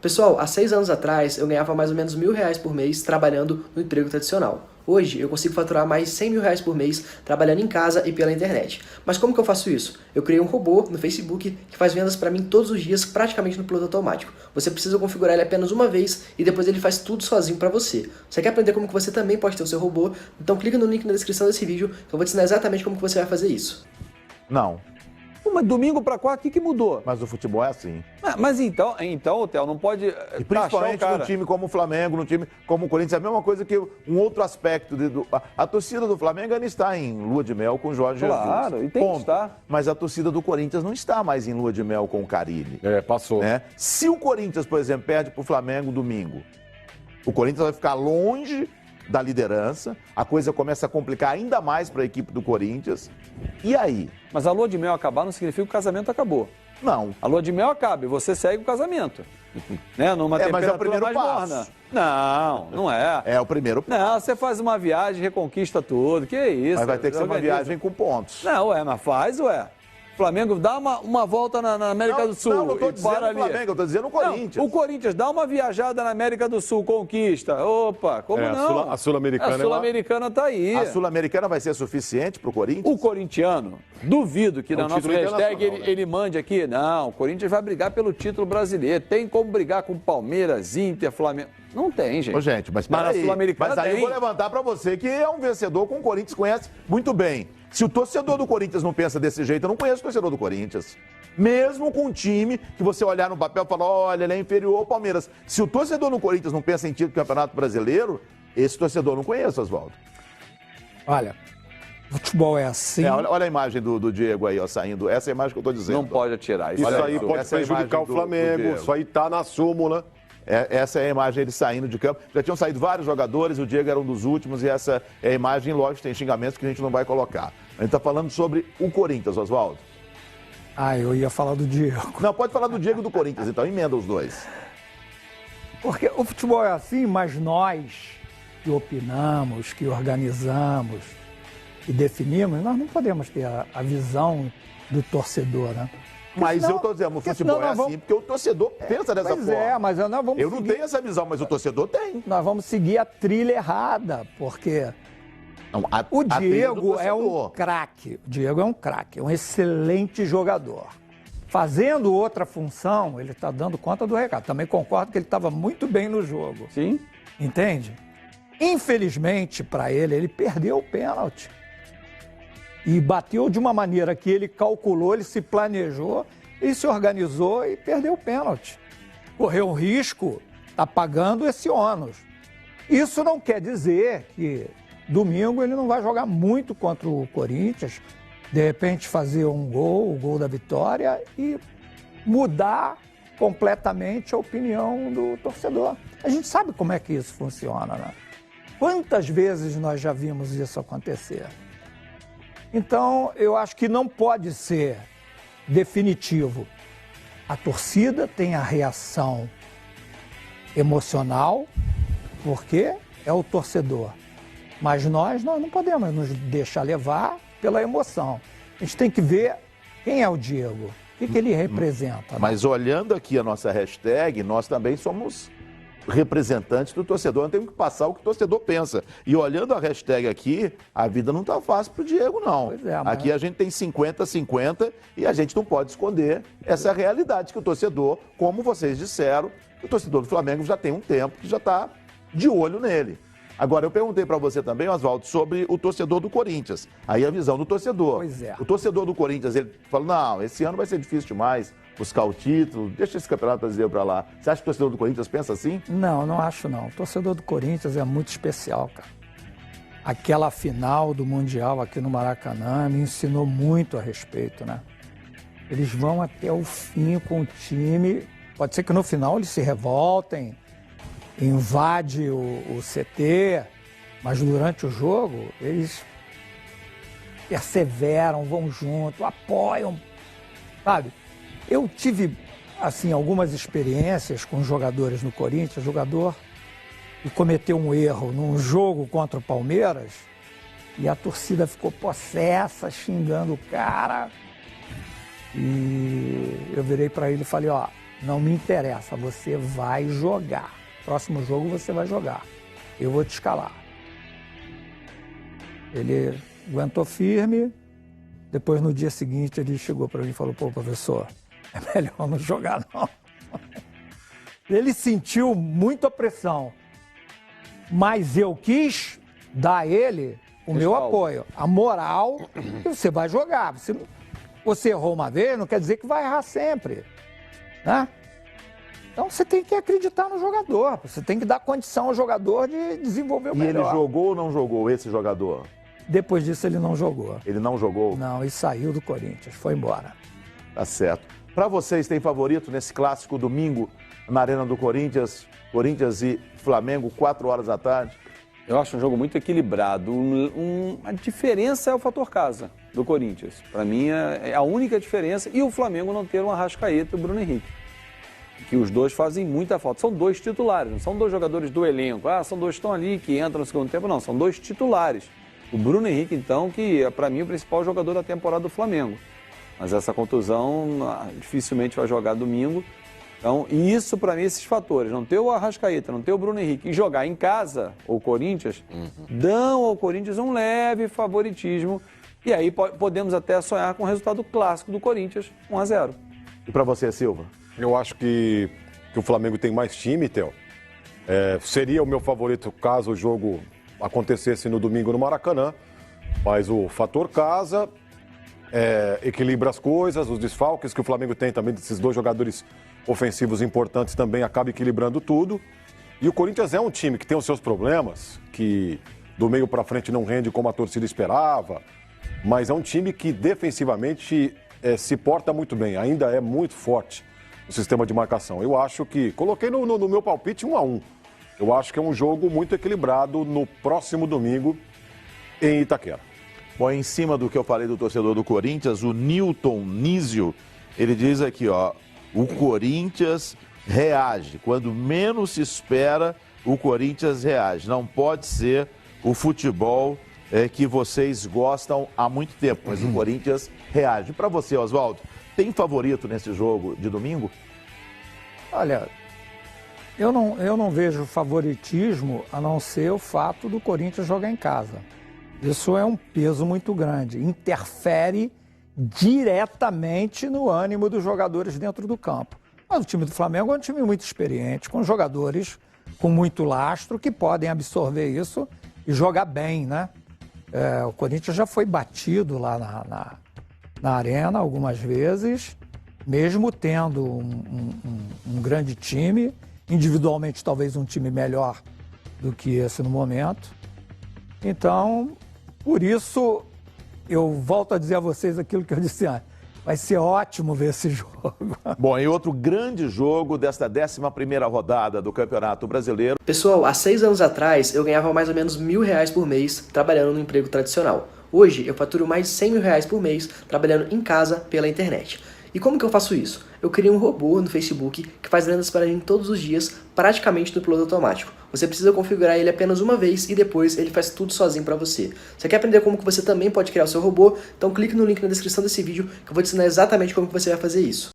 Pessoal, há 6 anos atrás eu ganhava mais ou menos R$1.000 por mês trabalhando no emprego tradicional. Hoje eu consigo faturar mais de R$100.000 por mês trabalhando em casa e pela internet. Mas como que eu faço isso? Eu criei um robô no Facebook que faz vendas para mim todos os dias praticamente no piloto automático. Você precisa configurar ele apenas uma vez e depois ele faz tudo sozinho para você. Você quer aprender como que você também pode ter o seu robô? Então clica no link na descrição desse vídeo que eu vou te ensinar exatamente como que você vai fazer isso. Não, Mas domingo para quarta, o que mudou? mas o futebol é assim. Mas então, Theo, não pode E principalmente num time como o Flamengo, num time como o Corinthians, é a mesma coisa que um outro aspecto. A torcida do Flamengo ainda está em lua de mel com o Jorge Jesus. Claro, e tem que estar. Mas a torcida do Corinthians não está mais em lua de mel com o Carille. Passou. Né? Se o Corinthians, por exemplo, perde para o Flamengo domingo, o Corinthians vai ficar longe da liderança, a coisa começa a complicar ainda mais para a equipe do Corinthians. E aí? Mas a lua de mel acabar não significa que o casamento acabou. Não. A lua de mel acaba e você segue o casamento. Né? Numa mas é o temperatura primeiro mais passo. morna. Não é. É o primeiro passo. Não, você faz uma viagem, reconquista tudo. Que isso? Mas vai ter que ser uma Organiza. viagem com pontos. Não, mas faz, Flamengo dá uma volta na América do Sul. Não estou e dizendo para o ali. Flamengo, eu estou dizendo o Corinthians. Não, o Corinthians dá uma viajada na América do Sul, conquista. Opa, como não? A Sul-Americana A Sul-Americana está aí. A Sul-Americana vai ser suficiente para o Corinthians? O corintiano, duvido que na nossa título hashtag internacional, ele mande aqui. Não, o Corinthians vai brigar pelo título brasileiro. Tem como brigar com Palmeiras, Inter, Flamengo. Não tem, gente. Ô, gente, mas na peraí. Sul-Americana Mas aí tem. eu vou levantar para você que é um vencedor com o Corinthians conhece muito bem. Se o torcedor do Corinthians não pensa desse jeito, eu não conheço o torcedor do Corinthians. Mesmo com um time que você olhar no papel e falar, olha, ele é inferior ao Palmeiras. Se o torcedor do Corinthians não pensa em título do Campeonato Brasileiro, esse torcedor eu não conheço, Oswaldo. Olha, futebol é assim. Olha a imagem do Diego aí, ó, saindo. Essa é a imagem que eu estou dizendo. Não pode atirar. Isso Olha aí isso. pode Essa é a prejudicar imagem o do Flamengo. Diego. Isso aí tá na súmula. Essa é a imagem dele saindo de campo. Já tinham saído vários jogadores, o Diego era um dos últimos, e essa é a imagem, lógico, tem xingamentos que a gente não vai colocar. A gente está falando sobre o Corinthians, Oswaldo. Eu ia falar do Diego. Não, pode falar do Diego e do Corinthians, então emenda os dois. Porque o futebol é assim, mas nós que opinamos, que organizamos, que definimos, nós não podemos ter a visão do torcedor, né? Mas senão- eu estou dizendo, o porque futebol senão é nós vamos- assim, porque o torcedor pensa dessa Pois forma. é, mas nós vamos Eu não seguir- tenho essa visão, mas o torcedor tem. Nós vamos seguir a trilha errada, porque Não, o a trilha do Diego é um torcedor. craque. O Diego é um craque, é um excelente jogador. Fazendo outra função, ele está dando conta do recado. Também concordo que ele estava muito bem no jogo. Sim. Entende? Infelizmente, para ele perdeu o pênalti. E bateu de uma maneira que ele calculou, ele se planejou, ele se organizou e perdeu o pênalti. Correu um risco, está pagando esse ônus. Isso não quer dizer que domingo ele não vai jogar muito contra o Corinthians, de repente fazer um gol, o gol da vitória e mudar completamente a opinião do torcedor. A gente sabe como é que isso funciona, né? Quantas vezes nós já vimos isso acontecer? Então, eu acho que não pode ser definitivo. A torcida tem a reação emocional, porque é o torcedor. Mas nós não podemos nos deixar levar pela emoção. A gente tem que ver quem é o Diego, o que ele representa. Né? Mas olhando aqui a nossa hashtag, nós também somos representantes do torcedor. Nós temos que passar o que o torcedor pensa. E olhando a hashtag aqui, a vida não está fácil para o Diego, não. Pois é, mas- Aqui a gente tem 50-50 e a gente não pode esconder essa realidade que o torcedor, como vocês disseram, o torcedor do Flamengo já tem um tempo que já está de olho nele. Agora, eu perguntei para você também, Oswaldo, sobre o torcedor do Corinthians. Aí a visão do torcedor. Pois é. O torcedor do Corinthians, ele fala, não, esse ano vai ser difícil demais buscar o título, deixa esse campeonato brasileiro para lá. Você acha que o torcedor do Corinthians pensa assim? Não acho não. O torcedor do Corinthians é muito especial, cara. Aquela final do Mundial aqui no Maracanã me ensinou muito a respeito, né? Eles vão até o fim com o time. Pode ser que no final eles se revoltem, invade o CT, mas durante o jogo eles perseveram, vão junto, apoiam, sabe? Eu tive, assim, algumas experiências com jogadores no Corinthians, jogador que cometeu um erro num jogo contra o Palmeiras e a torcida ficou possessa, xingando o cara. E eu virei para ele e falei, ó, não me interessa, você vai jogar. Próximo jogo você vai jogar. Eu vou te escalar. Ele aguentou firme. Depois, no dia seguinte, ele chegou para mim e falou: pô, professor, é melhor não jogar, não. Ele sentiu muita pressão, mas eu quis dar a ele o meu apoio, a moral, que você vai jogar. Você errou uma vez, não quer dizer que vai errar sempre, né? Então você tem que acreditar no jogador, você tem que dar condição ao jogador de desenvolver o melhor. E ele jogou ou não jogou, esse jogador? Depois disso ele não jogou. Ele não jogou? Não, ele saiu do Corinthians, foi embora. Tá certo. Para vocês, tem favorito nesse clássico domingo na Arena do Corinthians? Corinthians e Flamengo, 4 horas da tarde? Eu acho um jogo muito equilibrado. A diferença é o fator casa do Corinthians. Para mim é a única diferença. E o Flamengo não ter um Arrascaeta e o Bruno Henrique. Que os dois fazem muita falta. São dois titulares, não são dois jogadores do elenco. São dois que estão ali, que entram no segundo tempo. Não, são dois titulares. O Bruno Henrique, então, que é para mim o principal jogador da temporada do Flamengo. Mas essa contusão dificilmente vai jogar domingo. Então, e isso para mim, esses fatores, não ter o Arrascaeta, não ter o Bruno Henrique e jogar em casa, o Corinthians, dão ao Corinthians um leve favoritismo. E aí podemos até sonhar com o resultado clássico do Corinthians, 1-0. E para você, Silva? Eu acho que o Flamengo tem mais time, Theo. Seria o meu favorito caso o jogo acontecesse no domingo no Maracanã. Mas o fator casa equilibra as coisas, os desfalques que o Flamengo tem também desses dois jogadores ofensivos importantes também acaba equilibrando tudo. E o Corinthians é um time que tem os seus problemas, que do meio para frente não rende como a torcida esperava, mas é um time que defensivamente se porta muito bem, ainda é muito forte o sistema de marcação. Eu acho que, coloquei no meu palpite 1-1. Eu acho que é um jogo muito equilibrado no próximo domingo em Itaquera. Bom, em cima do que eu falei do torcedor do Corinthians, o Newton Nísio, ele diz aqui, ó, o Corinthians reage. Quando menos se espera, o Corinthians reage. Não pode ser o futebol que vocês gostam há muito tempo, mas o Corinthians reage. Para você, Oswaldo, tem favorito nesse jogo de domingo? Olha, eu não vejo favoritismo a não ser o fato do Corinthians jogar em casa. Isso é um peso muito grande, interfere diretamente no ânimo dos jogadores dentro do campo. Mas o time do Flamengo é um time muito experiente, com jogadores com muito lastro que podem absorver isso e jogar bem, né? O Corinthians já foi batido lá na arena algumas vezes, mesmo tendo um grande time, individualmente talvez um time melhor do que esse no momento. Então, por isso, eu volto a dizer a vocês aquilo que eu disse antes. Vai ser ótimo ver esse jogo. Bom, e outro grande jogo desta 11ª rodada do Campeonato Brasileiro. Pessoal, há 6 anos atrás eu ganhava mais ou menos R$1.000 por mês trabalhando no emprego tradicional. Hoje eu faturo mais de R$100.000 por mês trabalhando em casa pela internet. E como que eu faço isso? Eu criei um robô no Facebook que faz vendas para mim todos os dias, praticamente no piloto automático. Você precisa configurar ele apenas uma vez e depois ele faz tudo sozinho para você. Você quer aprender como que você também pode criar o seu robô? Então clique no link na descrição desse vídeo que eu vou te ensinar exatamente como que você vai fazer isso.